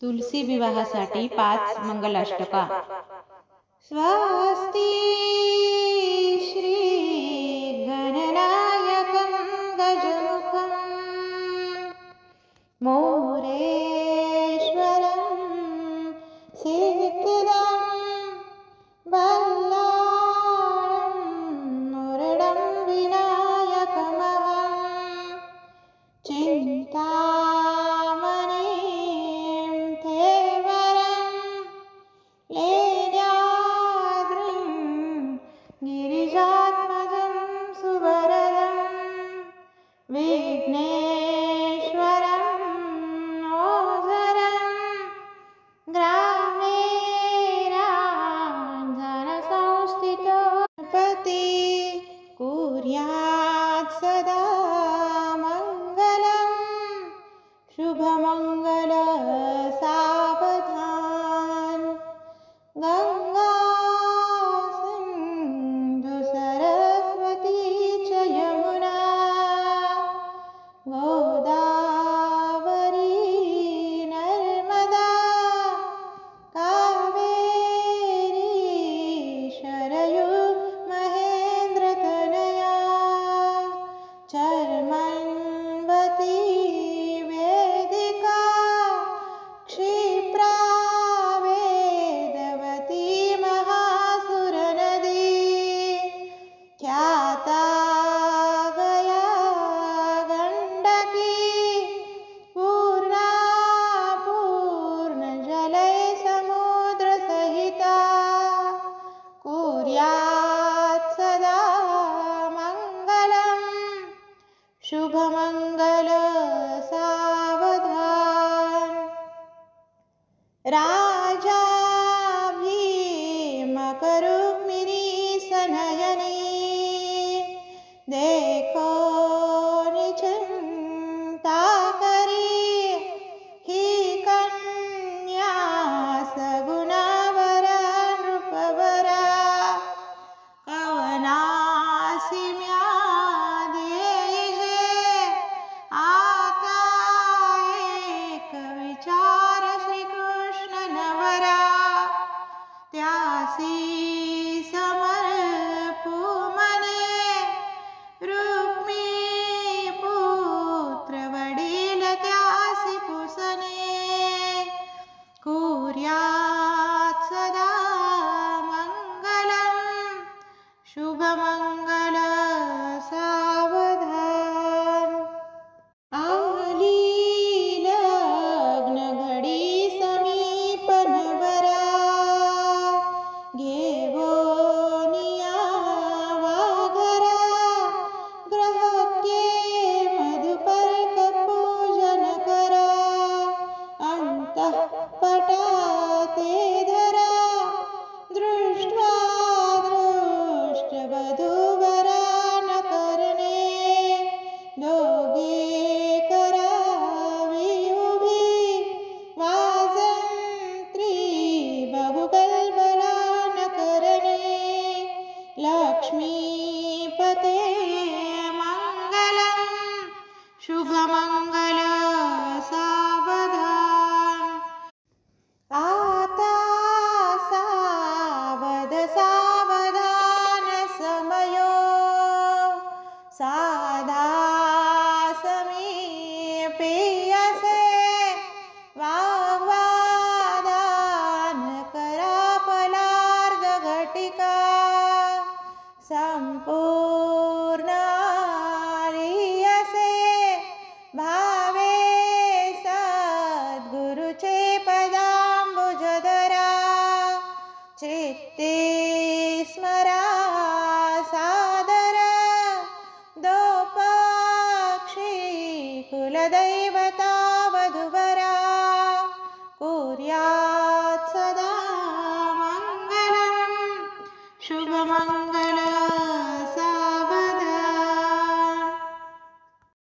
तुलसी विवाहासाठी 5 मंगलाष्टका। स्वस्ति श्री गणनायकं गजमुखं मोरेश्वरं सिद्धिदं बल्लाळं मुरडं विनायकमहं चिन्तामणिं तेवरं लेण्याद्रिं गिरिजात्मजं सुवरदं विघ्नेश्वरं ओझरं ग्रामेराञ्जनसंस्थितो गणपति कुर्यात् सदा मङ्गलं शुभमङ्गल सावधान। गंगा सिंधु सरस्वती च यमुना गोदावरी नर्मदा कावेरी शरयू महेन्द्रतनया चर्मन्वती वेदिका क्षिप्रा वेदवती महासुरनदी ख्याता गया गण्डकी पूर्णा पूर्णजलै समुद्रसहिता कुर्यात् सदा मङ्गलं शुभमङ्गल सावधान। राजा भीमकरुक्मिणी सनयनी देखो निचिंता करी ही कन्या सगुणावरा नृपवरा कवनासी म्या देईजे आता एक विचार श्रीकृष्ण नवरा त्यासी समर्पू मने रुक्मी पुत्र वडील त्यासी पुसने कुर्यात् सदा मङ्गलं शुभमङ्गल सावधान। आली लग्न घडी समीपन वरा घेवोनिया वाघरा ग्रहके मधुपर्क पूजन करा अंतःपटाते धरा दृष्ट्वा दृष्टवधूवरा न करणे दोघे करावी उभी वाजंत्री बहुकल्पना न करणे लक्ष्मीपते मङ्गलं शुभमङ्गल सावधान। आता सावध सावधान समयो साधा समीपे असे वाग्वादान करा पलार्ग घटिका संपूर्ण आली असे भावे सद्गुरुचे पदांबुजधरा चित्ते स्मरा सादर दोपाक्षी कुलदैवता